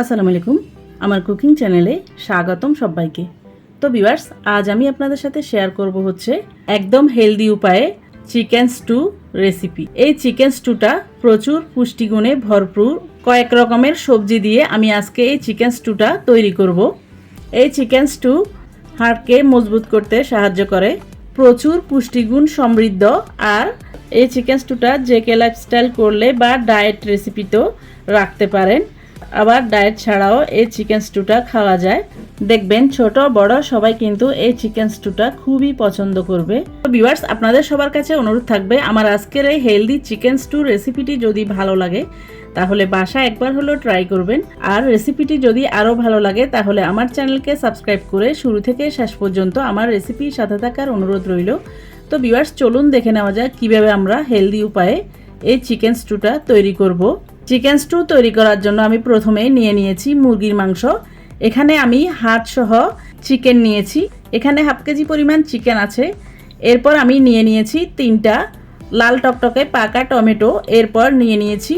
আসসালামু আলাইকুম, আমার কুকিং চ্যানেলে স্বাগতম সবাইকে। তো ভিউয়ার্স, আজ আমি আপনাদের সাথে শেয়ার করব হচ্ছে একদম হেলদি উপায়ে চিকেন স্টু রেসিপি। এই চিকেন স্টুটা প্রচুর পুষ্টিগুণে ভরপুর। কয়েক রকমের সবজি দিয়ে আমি আজকে এই চিকেন স্টুটা তৈরি করব। এই চিকেন স্টু হাড়কে মজবুত করতে সাহায্য করে, প্রচুর পুষ্টিগুণ সমৃদ্ধ। আর এই চিকেন স্টুটা যে কে লাইফস্টাইল করলে বা ডায়েট রেসিপিতেও রাখতে পারেন। আবার ডায়েট ছাড়াও এই চিকেন স্টুটা খাওয়া যায়। দেখবেন ছোট বড় সবাই কিন্তু এই চিকেন স্টুটা খুবই পছন্দ করবে। তো ভিউয়ার্স, আপনাদের সবার কাছে অনুরোধ থাকবে, আমার আজকের এই হেলদি চিকেন স্টু রেসিপিটি যদি ভালো লাগে তাহলে বাসায় একবার হলেও ট্রাই করবেন। আর রেসিপিটি যদি আরও ভালো লাগে তাহলে আমার চ্যানেলকে সাবস্ক্রাইব করে শুরু থেকে শেষ পর্যন্ত আমার রেসিপির সাথে থাকার অনুরোধ রইল। তো ভিউয়ার্স, চলুন দেখে নেওয়া যাক কীভাবে আমরা হেলদি উপায়ে এই চিকেন স্টুটা তৈরি করব। চিকেন স্টু তৈরি করার জন্য আমি প্রথমে নিয়েছি মুরগির মাংস। এখানে আমি হাড় সহ চিকেন নিয়েছি। এখানে হাফ কেজি পরিমাণ চিকেন আছে। এরপর আমি নিয়েছি 3টা লাল টকটকে পাকা টমেটো। এরপর নিয়েছি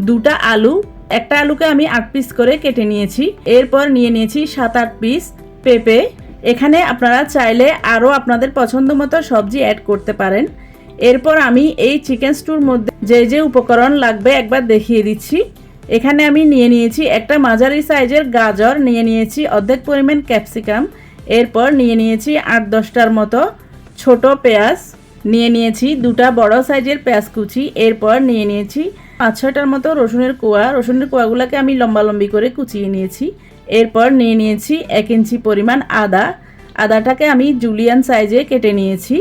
2টা আলু। একটা আলুকে আমি 8 পিস করে কেটে নিয়েছি। এরপর নিয়েছি 7-8 পিস পেঁপে। এখানে আপনারা চাইলে আরও আপনাদের পছন্দ মতো সবজি অ্যাড করতে পারেন। এরপর আমি এই চিকেন স্টুর মধ্যে যে উপকরণ লাগবে একবার দেখিয়ে দিচ্ছি। এখানে আমি নিয়েছি একটা মাঝারি সাইজের গাজর, নিয়েছি অর্ধেক পরিমাণ ক্যাপসিকাম। এরপর নিয়েছি 8-10টার মতো ছোট পেঁয়াজ, নিয়েছি 2টা বড় সাইজের পেঁয়াজ কুচি। এরপর নিয়েছি 5-6টার মতো রসুনের কোয়া। রসুনের কোয়াগুলোকে আমি লম্বালম্বি করে কুচিয়ে নিয়েছি। এরপর নিয়েছি 1 ইঞ্চি পরিমাণ আদা। আদাটাকে আমি জুলিয়ান সাইজে কেটে নিয়েছি।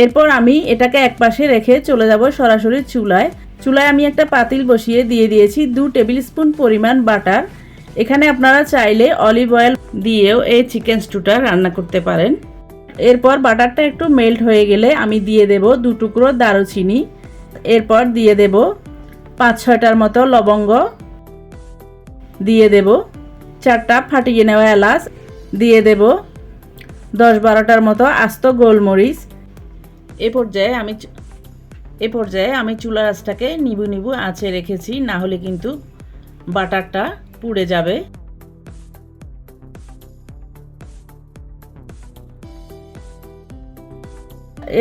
এরপর আমি এটাকে একপাশে রেখে চলে যাব সরাসরি চুলায়। আমি একটা পাতিল বসিয়ে দিয়েছি 2 টেবিল স্পুন পরিমাণ বাটার। এখানে আপনারা চাইলে অলিভ অয়েল দিয়েও এই চিকেন স্টুটা রান্না করতে পারেন। এরপর বাটারটা একটু মেল্ট হয়ে গেলে আমি দিয়ে দেব 2 টুকরো দারুচিনি। এরপর দিয়ে দেব 5-6টার মতো লবঙ্গ, দিয়ে দেব 4টা ফাটিয়ে নেওয়া এলাচ, দিয়ে দেব 10-12টার মতো আস্ত গোলমরিচ। এ পর্যায়ে আমি চুলার আঁচটাকে নিবু আঁচে রেখেছি, না হলে কিন্তু বাটারটা পুড়ে যাবে।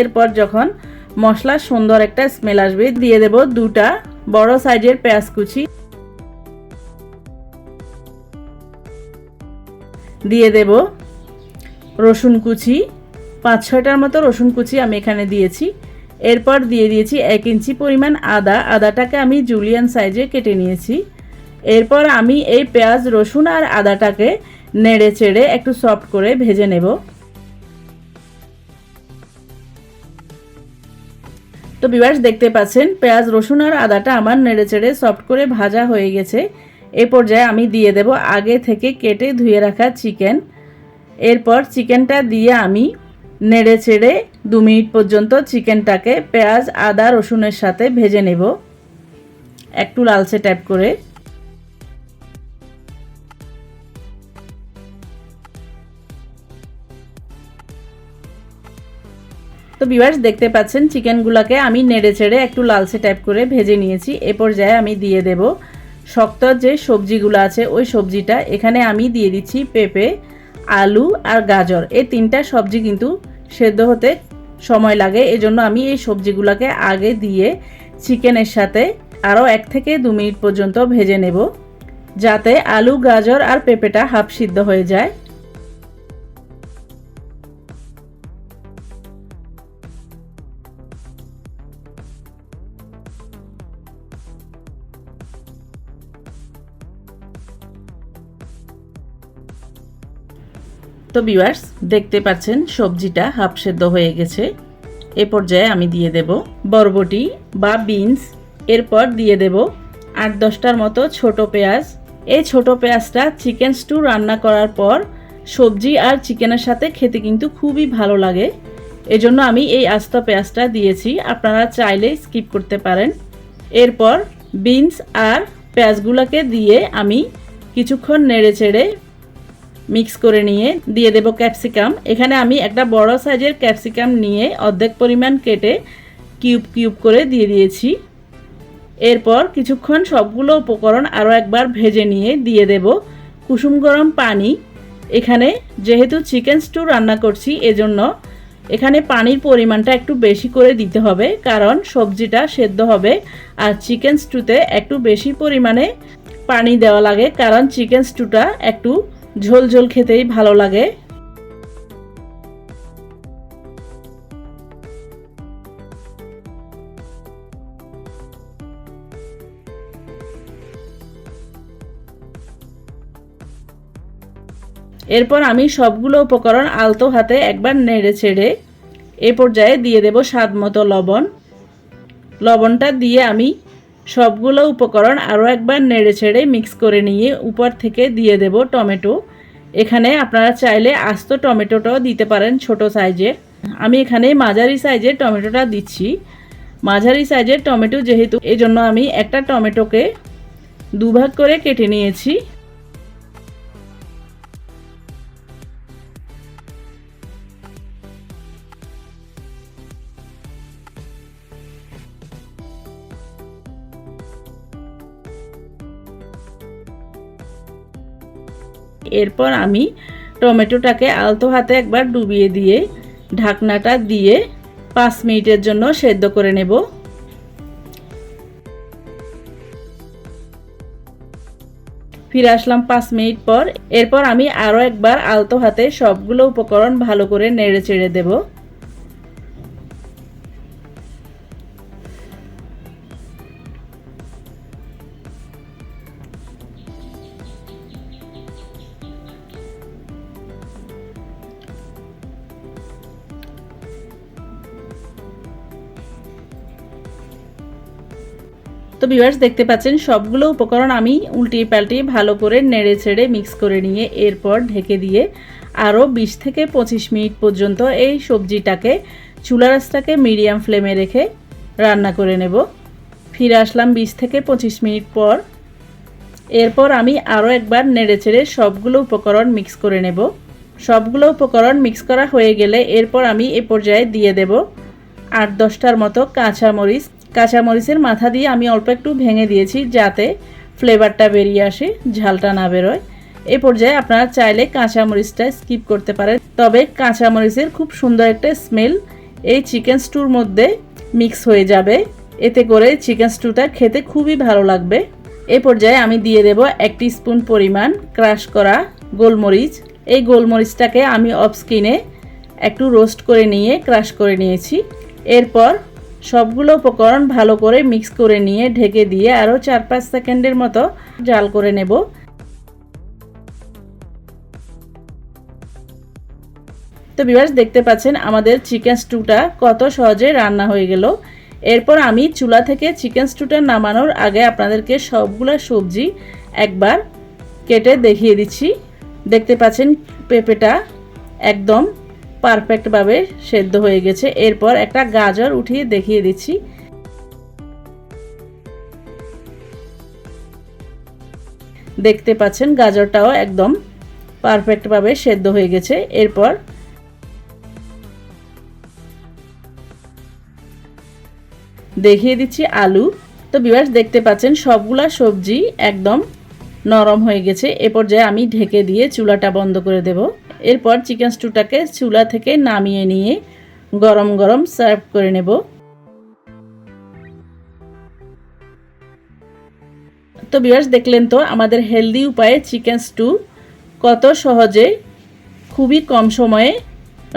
এরপর যখন মশলার সুন্দর একটা স্মেল আসবে দিয়ে দেব 2টা বড় সাইজের পেঁয়াজ কুচি, দিয়ে দেব রসুন কুচি। 5-6টার মতো রসুন কুচি আমি এখানে দিয়েছি। এরপর দিয়ে দিয়েছি 1 ইঞ্চি পরিমাণ আদা। আদাটাকে আমি জুলিয়ান সাইজে কেটে নিয়েছি। এরপর আমি এই পেঁয়াজ, রসুন আর আদাটাকে নেড়ে চেড়ে একটু সফট করে ভেজে নেব। তো ভিউয়ার্স, দেখতে পাচ্ছেন পেঁয়াজ, রসুন আর আদাটা আমার নেড়ে চেড়ে সফট করে ভাজা হয়ে গেছে। এই পর্যায়ে আমি দিয়ে দেব আগে থেকে কেটে ধুয়ে রাখা চিকেন। এরপর চিকেনটা দিয়ে আমি নেড়ে চেড়ে 2 মিনিট পর্যন্ত চিকেনটাকে পেঁয়াজ, আদা, রসুনের সাথে ভেজে নেব একটু লালচে টাইপ করে। তো ভিউয়ার্স, দেখতে পাচ্ছেন চিকেনগুলোকে আমি নেড়ে চেড়ে একটু লালচে টাইপ করে ভেজে নিয়েছি। এ পর্যায়ে আমি দিয়ে দেব শক্ত যে সবজিগুলো আছে ওই সবজিটা। এখানে আমি দিয়ে দিচ্ছি পেঁপে, আলু আর গাজর। এই 3টা সবজি কিন্তু সেদ্ধ হতে সময় লাগে, এজন্য আমি এই সবজিগুলোকে আগে দিয়ে চিকেনের সাথে আরও 1 থেকে 2 মিনিট পর্যন্ত ভেজে নেব, যাতে আলু, গাজর আর পেঁপেটা হাফ সিদ্ধ হয়ে যায়। তো ভিউয়ার্স, দেখতে পাচ্ছেন সবজিটা হাফ সেদ্ধ হয়ে গেছে। এ পর্যায়ে আমি দিয়ে দেব বরবটি বা বিনস। এরপর দিয়ে দেব 8-10টার মতো ছোট পেঁয়াজ। এই ছোট পেঁয়াজটা চিকেন স্টু রান্না করার পর সবজি আর চিকেনের সাথে খেতে কিন্তু খুবই ভালো লাগে, এজন্য আমি এই আস্ত পেঁয়াজটা দিয়েছি। আপনারা চাইলে স্কিপ করতে পারেন। এরপর বিনস আর পেঁয়াজগুলোকে দিয়ে আমি কিছুক্ষণ নেড়ে চেড়ে মিক্স করে নিয়ে দিয়ে দেব ক্যাপসিকাম। এখানে আমি একটা বড় সাইজের ক্যাপসিকাম নিয়ে অর্ধেক পরিমাণ কেটে কিউব করে দিয়ে দিয়েছি। এরপর কিছুক্ষণ সবগুলো উপকরণ আরও একবার ভেজে নিয়ে দিয়ে দেব কুসুম গরম পানি। এখানে যেহেতু চিকেন স্টু রান্না করছি এজন্য এখানে পানির পরিমাণটা একটু বেশি করে দিতে হবে, কারণ সবজিটা সেদ্ধ হবে আর চিকেন স্টুতে একটু বেশি পরিমাণে পানি দেওয়া লাগে, কারণ চিকেন স্টুটা একটু ঝোল ঝোল খেতেই ভালো লাগে। এরপর আমি সবগুলো উপকরণ আলতো হাতে একবার নেড়ে ছেড়ে এ পর্যায়ে দিয়ে দেব স্বাদ মতো লবণ। লবণটা দিয়ে আমি সবগুলো উপকরণ আরও একবার নেড়ে ছেড়ে মিক্স করে নিয়ে উপর থেকে দিয়ে দেব টমেটো। এখানে আপনারা চাইলে আস্ত টমেটোটাও দিতে পারেন ছোট সাইজের। আমি এখানে মাঝারি সাইজের টমেটোটা দিচ্ছি। মাঝারি সাইজের টমেটো যেহেতু এজন্য আমি একটা টমেটোকে দুভাগ করে কেটে নিয়েছি। এরপর আমি টমেটোটাকে আলতো হাতে একবার ডুবিয়ে দিয়ে ঢাকনাটা দিয়ে 5 মিনিটের জন্য সেদ্ধ করে নেব। ফিরে আসলাম 5 মিনিট পর। এরপর আমি আরও একবার আলতো হাতে সবগুলো উপকরণ ভালো করে নেড়ে চেড়ে দেব। তো ভিউয়ার্স দেখতে পাচ্ছেন সবগুলো উপকরণ আমি উল্টিয়ে পাল্টিয়ে ভালো করে নেড়ে ছেড়ে মিক্স করে নিয়ে এরপর ঢেকে দিয়ে আরও 20 থেকে 25 মিনিট পর্যন্ত এই সবজিটাকে চুলার আঁচটাকে মিডিয়াম ফ্লেমে রেখে রান্না করে নেব। ফিরে আসলাম 20 থেকে 25 মিনিট পর। এরপর আমি আরও একবার নেড়ে ছেড়ে সবগুলো উপকরণ মিক্স করে নেব। সবগুলো উপকরণ মিক্স করা হয়ে গেলে এরপর আমি এ পর্যায়ে দিয়ে দেব 8-10টার মতো কাঁচামরিচ। কাঁচামরিচের মাথা দিয়ে আমি অল্প একটু ভেঙে দিয়েছি যাতে ফ্লেভারটা বেরিয়ে আসে, ঝালটা না বেরোয়। এই পর্যায়ে আপনারা চাইলে কাঁচামরিচটা স্কিপ করতে পারেন, তবে কাঁচামরিচের খুব সুন্দর একটা স্মেল এই চিকেন স্টুর মধ্যে মিক্স হয়ে যাবে, এতে করে চিকেন স্টুটা খেতে খুবই ভালো লাগবে। এই পর্যায়ে আমি দিয়ে দেব 1 টিস্পুন পরিমাণ ক্রাশ করা গোলমরিচ। এই গোলমরিচটাকে আমি অফ স্কিনে একটু রোস্ট করে নিয়ে ক্রাশ করে নিয়েছি। এরপর সবগুলো উপকরণ ভালো করে মিক্স করে নিয়ে ঢেকে দিয়ে আরও 4-5 সেকেন্ডের মতো জাল করে নেব। তো ভিউয়ার্স দেখতে পাচ্ছেন আমাদের চিকেন স্টুটা কত সহজে রান্না হয়ে গেল। এরপর আমি চুলা থেকে চিকেন স্টুটা নামানোর আগে আপনাদেরকে সবগুলো সবজি একবার কেটে দেখিয়ে দিচ্ছি। দেখতে পাচ্ছেন পেঁপেটা একদম পারফেক্টভাবে সেদ্ধ হয়ে গেছে। এরপর একটা গাজর উঠিয়ে দেখিয়ে দিচ্ছি। দেখতে পাচ্ছেন গাজরটাও একদম পারফেক্টভাবে সেদ্ধ হয়ে গেছে। এরপর দেখিয়ে দিচ্ছি আলু। তো ভিউয়ার্স দেখতে পাচ্ছেন সবগুলা সবজি একদম নরম হয়ে গেছে। এ পর্যায়ে আমি ঢেকে দিয়ে চুলাটা বন্ধ করে দেব। এরপর চিকেন স্টুটাকে চুলা থেকে নামিয়ে নিয়ে গরম গরম সার্ভ করে নেব। তো ভিউয়ার্স দেখলেন তো আমাদের হেলদি উপায়ে চিকেন স্টু কত সহজে খুবই কম সময়ে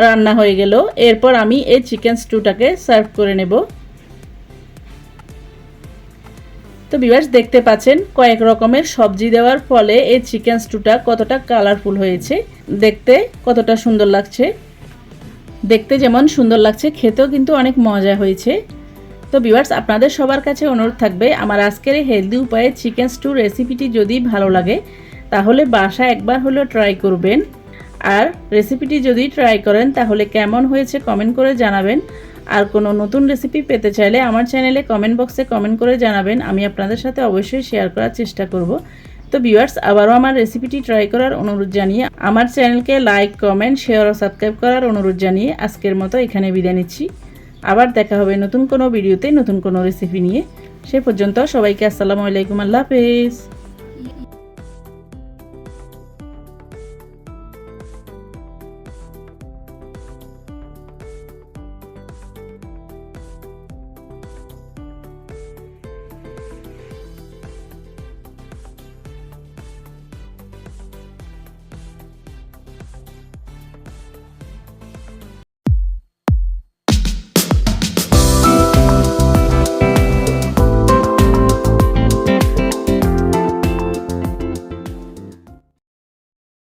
রান্না হয়ে গেল। এরপর আমি এই চিকেন স্টুটাকে সার্ভ করে নেব। তো ভিউয়ার্স দেখতে পাচ্ছেন কয়েক রকমের সবজি দেওয়ার ফলে এই চিকেন স্টুটা কতটা কালারফুল হয়েছে, দেখতে কতটা সুন্দর লাগছে। দেখতে যেমন সুন্দর লাগছে খেতেও কিন্তু অনেক মজা হয়েছে। তো ভিউয়ার্স আপনাদের সবার কাছে অনুরোধ থাকবে আমার আজকের এই হেলদি উপায়ে চিকেন স্টু রেসিপিটি যদি ভালো লাগে তাহলে বাসায় একবার হলেও ট্রাই করবেন। আর রেসিপিটি যদি ট্রাই করেন তাহলে কেমন হয়েছে কমেন্ট করে জানাবেন। আর কোনো নতুন রেসিপি পেতে চাইলে আমার চ্যানেলে কমেন্ট বক্সে কমেন্ট করে জানাবেন, আমি আপনাদের সাথে অবশ্যই শেয়ার করার চেষ্টা করব। তো ভিউয়ার্স আবারও আমার রেসিপিটি ট্রাই করার অনুরোধ জানিয়ে আমার চ্যানেলকে লাইক, কমেন্ট, শেয়ার ও সাবস্ক্রাইব করার অনুরোধ জানিয়ে আজকের মতো এখানে বিদায় নিচ্ছি। আবার দেখা হবে নতুন কোনো ভিডিওতে নতুন কোনো রেসিপি নিয়ে। সে পর্যন্ত সবাইকে আসসালামু আলাইকুম, আল্লাহ হাফেজ।